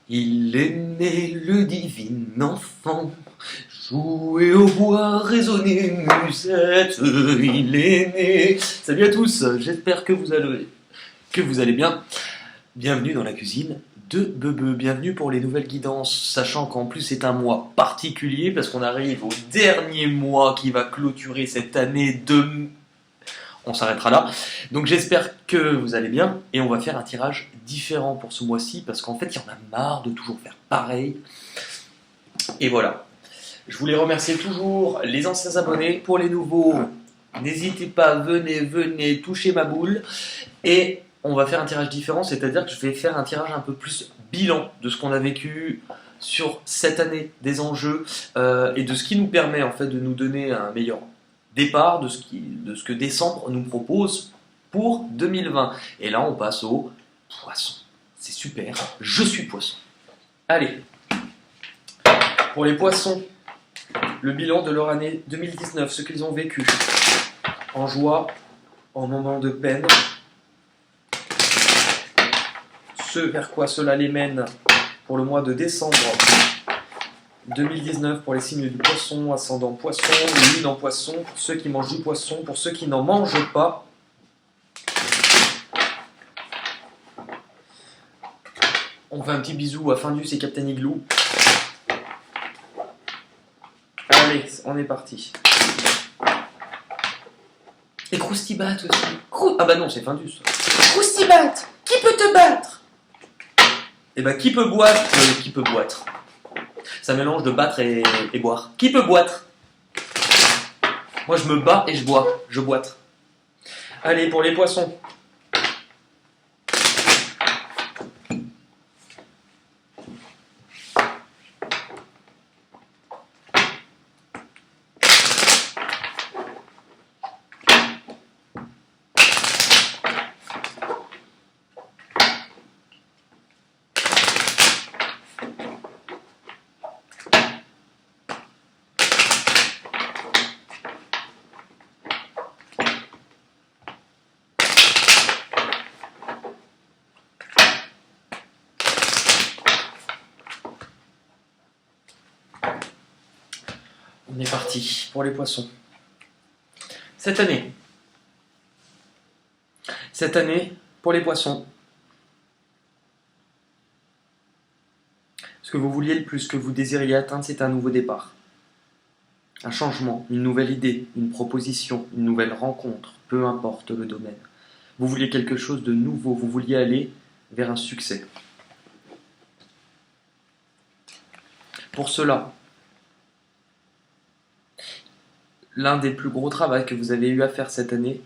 Il est né le divin enfant, jouer au bois, résonner musette, il est né. Salut à tous, j'espère que vous allez bien. Bienvenue dans la cuisine de Bebe, bienvenue pour les nouvelles guidances, sachant qu'en plus c'est un mois particulier parce qu'on arrive au dernier mois qui va clôturer cette année de... On s'arrêtera là. Donc j'espère que vous allez bien et on va faire un tirage différent pour ce mois-ci parce qu'en fait il y en a marre de toujours faire pareil. Et voilà. Je voulais remercier toujours les anciens abonnés. Pour les nouveaux, n'hésitez pas, venez toucher ma boule. Et on va faire un tirage différent, c'est-à-dire que je vais faire un tirage un peu plus bilan de ce qu'on a vécu sur cette année, des enjeux et de ce qui nous permet en fait de nous donner un meilleur départ de ce que décembre nous propose pour 2020. Et là, on passe au poisson. C'est super, je suis poisson. Allez, pour les poissons, le bilan de leur année 2019, ce qu'ils ont vécu en joie, en moments de peine, ce vers quoi cela les mène pour le mois de décembre 2019 pour les signes du poisson, ascendant poisson, lune en poisson, pour ceux qui mangent du poisson, pour ceux qui n'en mangent pas. On fait un petit bisou à Findus et Captain Igloo. Allez, on est parti. Et Croustibat aussi. Ah bah non, c'est Findus. Croustibat, qui peut te battre? Eh bah qui peut boire qui peut boître. Ça mélange de battre et boire. Qui peut boître? Moi je me bats et je bois. Je boîte. Allez, pour les poissons. On est parti pour les poissons. Cette année, pour les poissons, ce que vous vouliez le plus, ce que vous désiriez atteindre, c'est un nouveau départ. Un changement, une nouvelle idée, une proposition, une nouvelle rencontre, peu importe le domaine. Vous vouliez quelque chose de nouveau, vous vouliez aller vers un succès. Pour cela, l'un des plus gros travaux que vous avez eu à faire cette année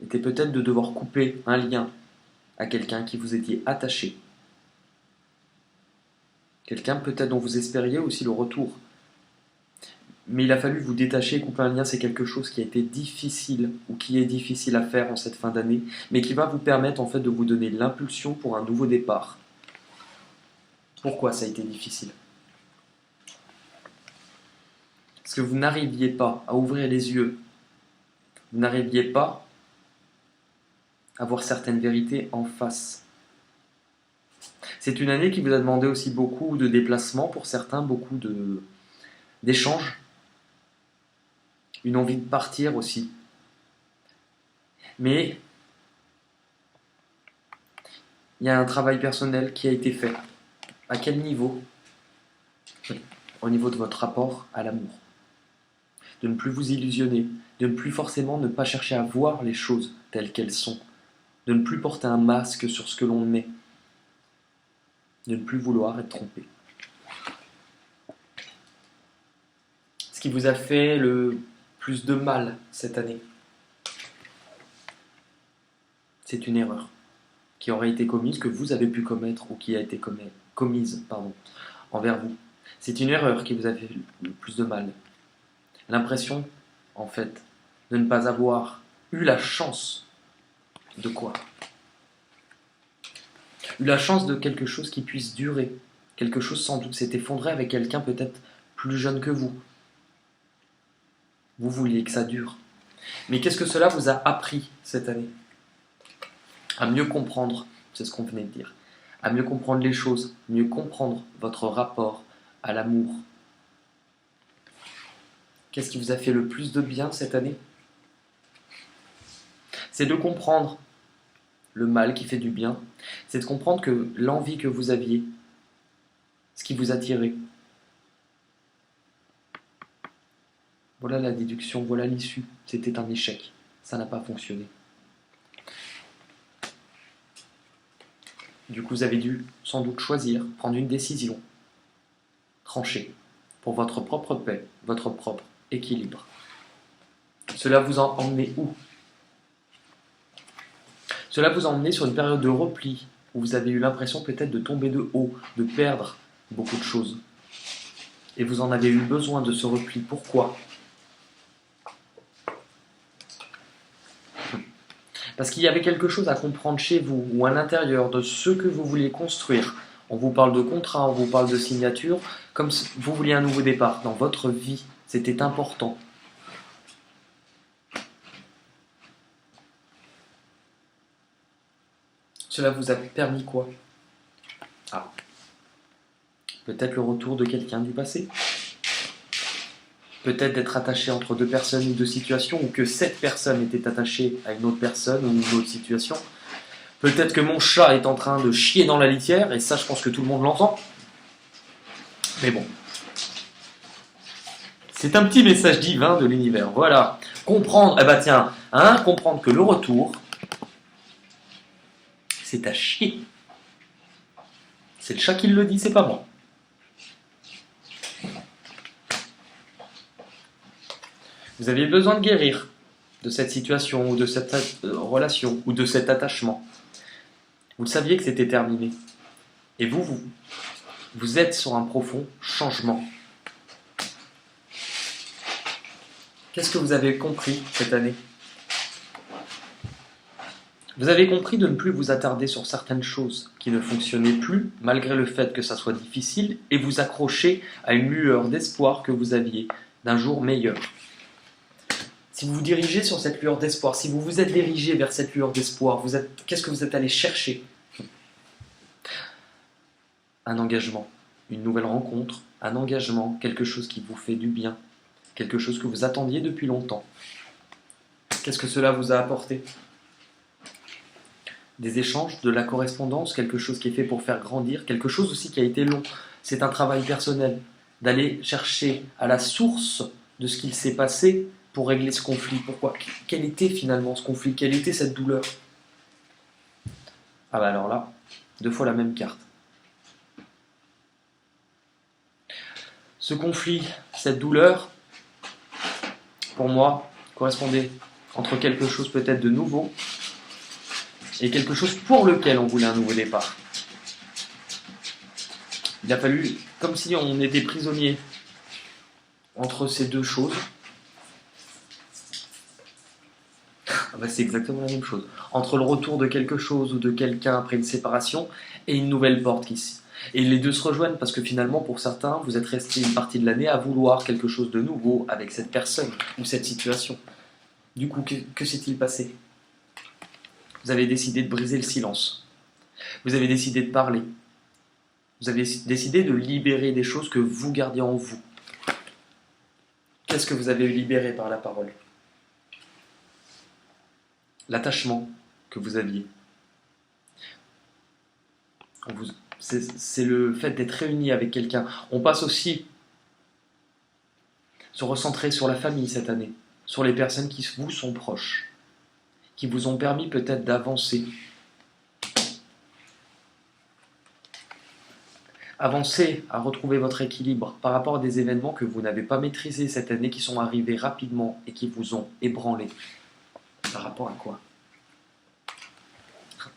était peut-être de devoir couper un lien à quelqu'un qui vous étiez attaché. Quelqu'un peut-être dont vous espériez aussi le retour. Mais il a fallu vous détacher, couper un lien, c'est quelque chose qui a été difficile ou qui est difficile à faire en cette fin d'année, mais qui va vous permettre en fait de vous donner l'impulsion pour un nouveau départ. Pourquoi ça a été difficile ? Parce que vous n'arriviez pas à ouvrir les yeux, vous n'arriviez pas à voir certaines vérités en face. C'est une année qui vous a demandé aussi beaucoup de déplacements pour certains, beaucoup d'échanges, une envie de partir aussi. Mais il y a un travail personnel qui a été fait. À quel niveau ? Au niveau de votre rapport à l'amour. De ne plus vous illusionner, de ne plus forcément ne pas chercher à voir les choses telles qu'elles sont, de ne plus porter un masque sur ce que l'on met, de ne plus vouloir être trompé. Ce qui vous a fait le plus de mal cette année, c'est une erreur qui aurait été commise, que vous avez pu commettre ou qui a été commise envers vous. C'est une erreur qui vous a fait le plus de mal. L'impression, en fait, de ne pas avoir eu la chance de quoi ? Eu la chance de quelque chose qui puisse durer. Quelque chose sans doute s'est effondré avec quelqu'un peut-être plus jeune que vous. Vous vouliez que ça dure. Mais qu'est-ce que cela vous a appris cette année ? À mieux comprendre, c'est ce qu'on venait de dire, à mieux comprendre les choses, mieux comprendre votre rapport à l'amour. Qu'est-ce qui vous a fait le plus de bien cette année? C'est de comprendre le mal qui fait du bien, c'est de comprendre que l'envie que vous aviez, ce qui vous attirait, voilà la déduction, voilà l'issue, c'était un échec, ça n'a pas fonctionné. Du coup, vous avez dû sans doute choisir, prendre une décision, trancher, pour votre propre paix, votre propre équilibre. Cela vous a emmené où? Cela vous a emmené sur une période de repli, où vous avez eu l'impression peut-être de tomber de haut, de perdre beaucoup de choses. Et vous en avez eu besoin de ce repli. Pourquoi? Parce qu'il y avait quelque chose à comprendre chez vous, ou à l'intérieur de ce que vous vouliez construire. On vous parle de contrat, on vous parle de signature, comme si vous vouliez un nouveau départ dans votre vie. C'était important. Cela vous a permis quoi? Ah. Peut-être le retour de quelqu'un du passé. Peut-être d'être attaché entre deux personnes ou deux situations, ou que cette personne était attachée à une autre personne ou une autre situation. Peut-être que mon chat est en train de chier dans la litière, et ça je pense que tout le monde l'entend. Mais bon. C'est un petit message divin de l'univers. Voilà. Comprendre, eh ben tiens, comprendre que le retour, c'est à chier. C'est le chat qui le dit, c'est pas moi. Vous aviez besoin de guérir de cette situation, ou de cette relation, ou de cet attachement. Vous le saviez que c'était terminé. Et vous êtes sur un profond changement. Qu'est-ce que vous avez compris cette année? Vous avez compris de ne plus vous attarder sur certaines choses qui ne fonctionnaient plus, malgré le fait que ça soit difficile, et vous accrocher à une lueur d'espoir que vous aviez d'un jour meilleur. Si vous vous dirigez sur cette lueur d'espoir, si vous vous êtes dirigé vers cette lueur d'espoir, qu'est-ce que vous êtes allé chercher? Un engagement, une nouvelle rencontre, un engagement, quelque chose qui vous fait du bien, quelque chose que vous attendiez depuis longtemps. Qu'est-ce que cela vous a apporté? Des échanges, de la correspondance, quelque chose qui est fait pour faire grandir, quelque chose aussi qui a été long. C'est un travail personnel, d'aller chercher à la source de ce qu'il s'est passé pour régler ce conflit. Pourquoi? Quel était finalement ce conflit? Quelle était cette douleur? Ah bah alors là, 2 fois la même carte. Ce conflit, cette douleur, pour moi, correspondait entre quelque chose peut-être de nouveau et quelque chose pour lequel on voulait un nouveau départ. Il a fallu, comme si on était prisonnier entre ces deux choses. Ah bah c'est exactement la même chose. Entre le retour de quelque chose ou de quelqu'un après une séparation et une nouvelle porte qui... Et les deux se rejoignent parce que finalement, pour certains, vous êtes resté une partie de l'année à vouloir quelque chose de nouveau avec cette personne ou cette situation. Du coup, que s'est-il passé? Vous avez décidé de briser le silence. Vous avez décidé de parler. Vous avez décidé de libérer des choses que vous gardiez en vous. Qu'est-ce que vous avez libéré par la parole? L'attachement que vous aviez. C'est le fait d'être réuni avec quelqu'un. On passe aussi se recentrer sur la famille cette année, sur les personnes qui vous sont proches, qui vous ont permis peut-être d'avancer. Avancer à retrouver votre équilibre par rapport à des événements que vous n'avez pas maîtrisés cette année, qui sont arrivés rapidement et qui vous ont ébranlé. Par rapport à quoi?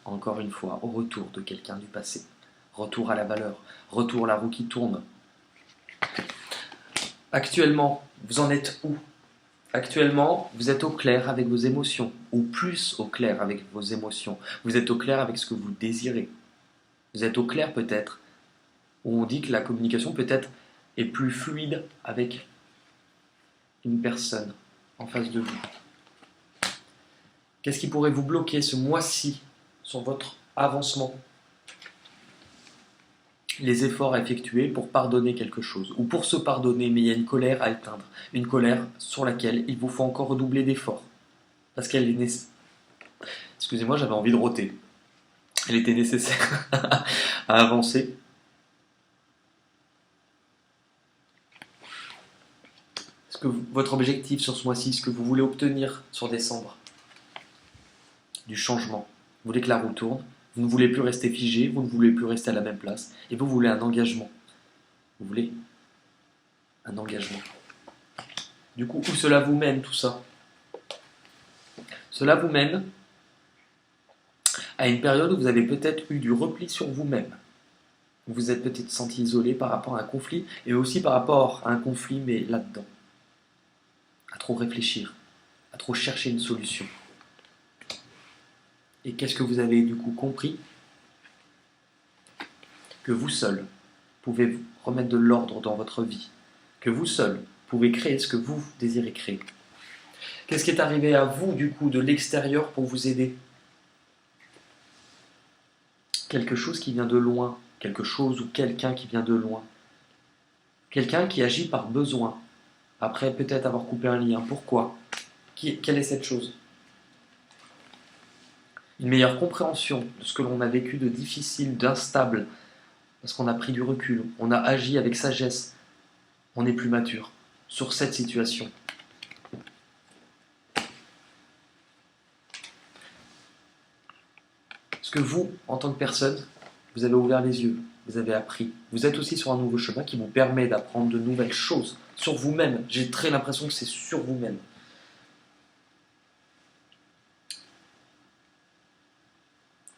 Encore une fois, au retour de quelqu'un du passé. Retour à la valeur, retour à la roue qui tourne. Actuellement, vous en êtes où? Actuellement, vous êtes au clair avec vos émotions, ou plus au clair avec vos émotions. Vous êtes au clair avec ce que vous désirez. Vous êtes au clair peut-être, où on dit que la communication peut-être est plus fluide avec une personne en face de vous. Qu'est-ce qui pourrait vous bloquer ce mois-ci sur votre avancement? les efforts à effectuer pour pardonner quelque chose, ou pour se pardonner, mais il y a une colère à éteindre, une colère sur laquelle il vous faut encore redoubler d'efforts, parce qu'elle est nécessaire. Excusez-moi, j'avais envie de rôter. Elle était nécessaire à avancer. Est-ce que votre objectif sur ce mois-ci, ce que vous voulez obtenir sur décembre, du changement, vous voulez que la roue tourne, vous ne voulez plus rester figé, vous ne voulez plus rester à la même place, et vous voulez un engagement. Vous voulez un engagement. Du coup, où cela vous mène tout ça? Cela vous mène à une période où vous avez peut-être eu du repli sur vous-même. Vous vous êtes peut-être senti isolé par rapport à un conflit, et aussi par rapport à un conflit, mais là-dedans. À trop réfléchir, à trop chercher une solution. Et qu'est-ce que vous avez du coup compris? Que vous seul pouvez remettre de l'ordre dans votre vie, que vous seul pouvez créer ce que vous désirez créer. Qu'est-ce qui est arrivé à vous du coup de l'extérieur pour vous aider? Quelque chose qui vient de loin, quelque chose ou quelqu'un qui vient de loin. Quelqu'un qui agit par besoin, après peut-être avoir coupé un lien. Pourquoi? Quelle est cette chose? Une meilleure compréhension de ce que l'on a vécu de difficile, d'instable, parce qu'on a pris du recul, on a agi avec sagesse, on est plus mature sur cette situation. Parce que vous, en tant que personne, vous avez ouvert les yeux, vous avez appris. Vous êtes aussi sur un nouveau chemin qui vous permet d'apprendre de nouvelles choses sur vous-même. J'ai très l'impression que c'est sur vous-même.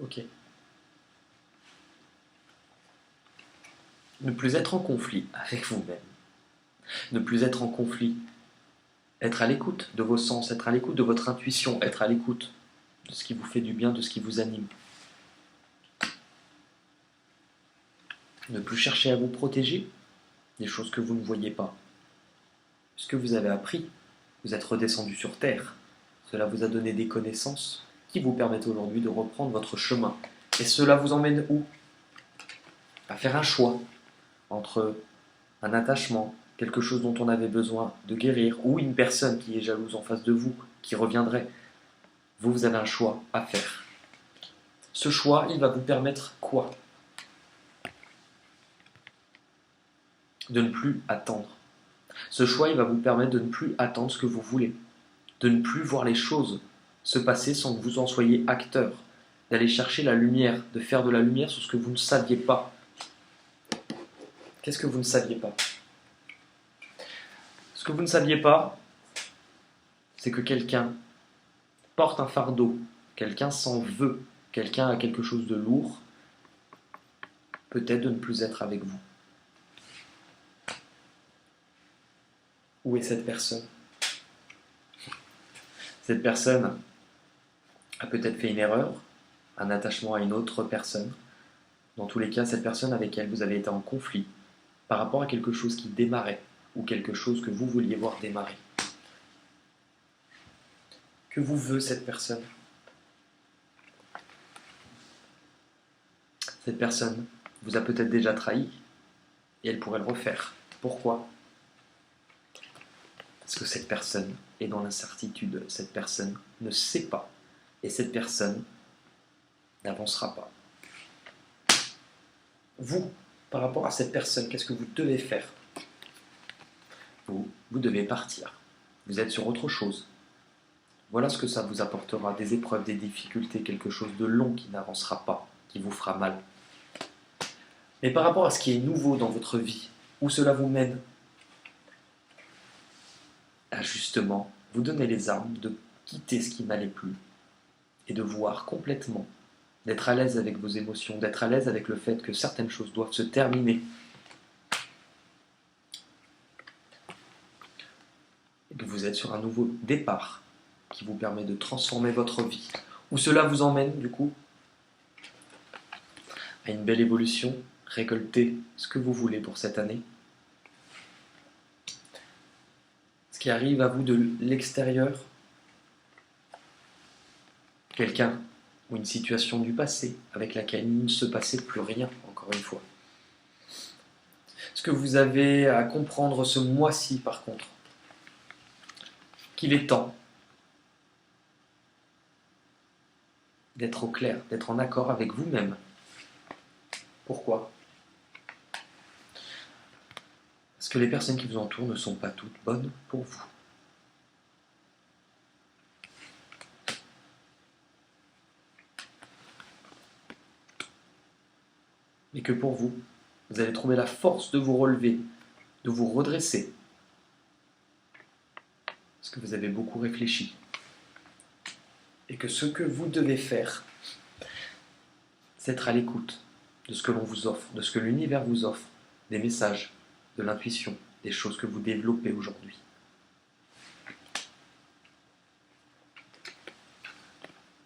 Ok. Ne plus être en conflit avec vous-même. Ne plus être en conflit. Être à l'écoute de vos sens, être à l'écoute de votre intuition, être à l'écoute de ce qui vous fait du bien, de ce qui vous anime. Ne plus chercher à vous protéger des choses que vous ne voyez pas. Ce que vous avez appris, vous êtes redescendu sur Terre. Cela vous a donné des connaissances qui vous permettent aujourd'hui de reprendre votre chemin. Et cela vous emmène où? À faire un choix entre un attachement, quelque chose dont on avait besoin de guérir, ou une personne qui est jalouse en face de vous, qui reviendrait. Vous avez un choix à faire. Ce choix, il va vous permettre quoi? De ne plus attendre. Ce choix, il va vous permettre de ne plus attendre ce que vous voulez, de ne plus voir les choses se passer sans que vous en soyez acteur, d'aller chercher la lumière, de faire de la lumière sur ce que vous ne saviez pas. Qu'est-ce que vous ne saviez pas? Ce que vous ne saviez pas, c'est que quelqu'un porte un fardeau, quelqu'un s'en veut, quelqu'un a quelque chose de lourd, peut-être de ne plus être avec vous. Où est cette personne? Cette personne a peut-être fait une erreur, un attachement à une autre personne. Dans tous les cas, cette personne avec elle vous avez été en conflit par rapport à quelque chose qui démarrait ou quelque chose que vous vouliez voir démarrer. Que vous veut cette personne? Cette personne vous a peut-être déjà trahi et elle pourrait le refaire. Pourquoi? Parce que cette personne est dans l'incertitude, cette personne ne sait pas et cette personne n'avancera pas. Vous, par rapport à cette personne, qu'est-ce que vous devez faire? Vous devez partir. Vous êtes sur autre chose. Voilà ce que ça vous apportera, des épreuves, des difficultés, quelque chose de long qui n'avancera pas, qui vous fera mal. Mais par rapport à ce qui est nouveau dans votre vie, où cela vous mène, à justement vous donner les armes de quitter ce qui n'allait plus et de voir complètement, d'être à l'aise avec vos émotions, d'être à l'aise avec le fait que certaines choses doivent se terminer. Et que vous êtes sur un nouveau départ qui vous permet de transformer votre vie. Où cela vous emmène, du coup, à une belle évolution, récolter ce que vous voulez pour cette année. Ce qui arrive à vous de l'extérieur, quelqu'un ou une situation du passé avec laquelle il ne se passait plus rien, encore une fois. Ce que vous avez à comprendre ce mois-ci, par contre, qu'il est temps d'être au clair, d'être en accord avec vous-même. Pourquoi ? Parce que les personnes qui vous entourent ne sont pas toutes bonnes pour vous. Mais que pour vous, vous allez trouver la force de vous relever, de vous redresser. Parce que vous avez beaucoup réfléchi. Et que ce que vous devez faire, c'est être à l'écoute de ce que l'on vous offre, de ce que l'univers vous offre, des messages, de l'intuition, des choses que vous développez aujourd'hui.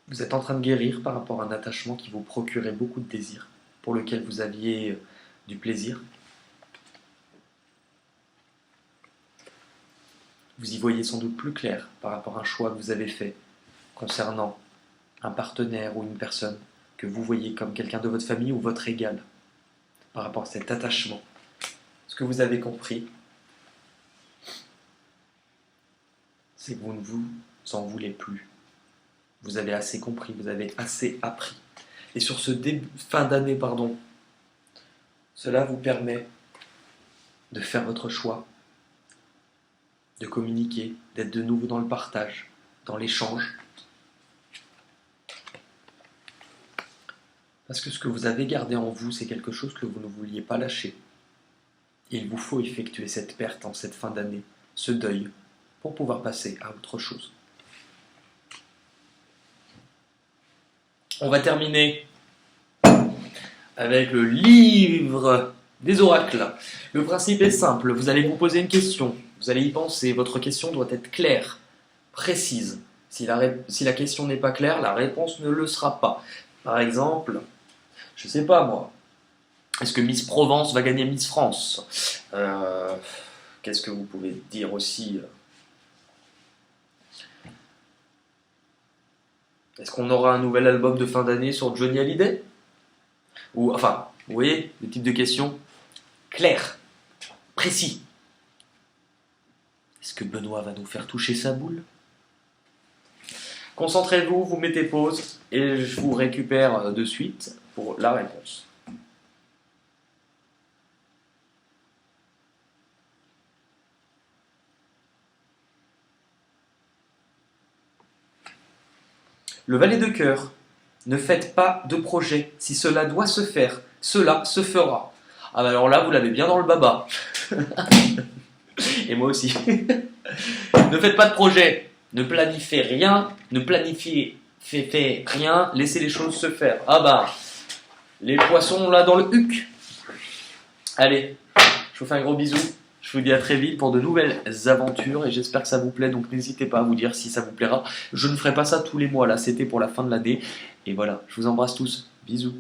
Vous êtes en train de guérir par rapport à un attachement qui vous procurait beaucoup de désir, pour lequel vous aviez du plaisir. Vous y voyez sans doute plus clair par rapport à un choix que vous avez fait concernant un partenaire ou une personne que vous voyez comme quelqu'un de votre famille ou votre égal par rapport à cet attachement. Ce que vous avez compris, c'est que vous ne vous en voulez plus. Vous avez assez compris, vous avez assez appris. Et sur ce fin d'année, cela vous permet de faire votre choix, de communiquer, d'être de nouveau dans le partage, dans l'échange. Parce que ce que vous avez gardé en vous, c'est quelque chose que vous ne vouliez pas lâcher. Et il vous faut effectuer cette perte en cette fin d'année, ce deuil, pour pouvoir passer à autre chose. On va terminer avec le livre des oracles. Le principe est simple, vous allez vous poser une question, vous allez y penser, votre question doit être claire, précise. Si la question n'est pas claire, la réponse ne le sera pas. Par exemple, je sais pas moi, est-ce que Miss Provence va gagner Miss France ? Qu'est-ce que vous pouvez dire aussi ? Est-ce qu'on aura un nouvel album de fin d'année sur Johnny Hallyday ? Ou, enfin, vous voyez, le type de question clair, précis. Est-ce que Benoît va nous faire toucher sa boule ? Concentrez-vous, vous mettez pause et je vous récupère de suite pour la réponse. Le valet de cœur, ne faites pas de projet. Si cela doit se faire, cela se fera. Ah bah alors là, vous l'avez bien dans le baba. Et moi aussi. Ne faites pas de projet. Ne planifiez rien. Ne planifiez rien. Laissez les choses se faire. Ah bah, les poissons là dans le huc. Allez, je vous fais un gros bisou. Je vous dis à très vite pour de nouvelles aventures et j'espère que ça vous plaît, donc n'hésitez pas à vous dire si ça vous plaira. Je ne ferai pas ça tous les mois, là c'était pour la fin de l'année. Et voilà, je vous embrasse tous, bisous.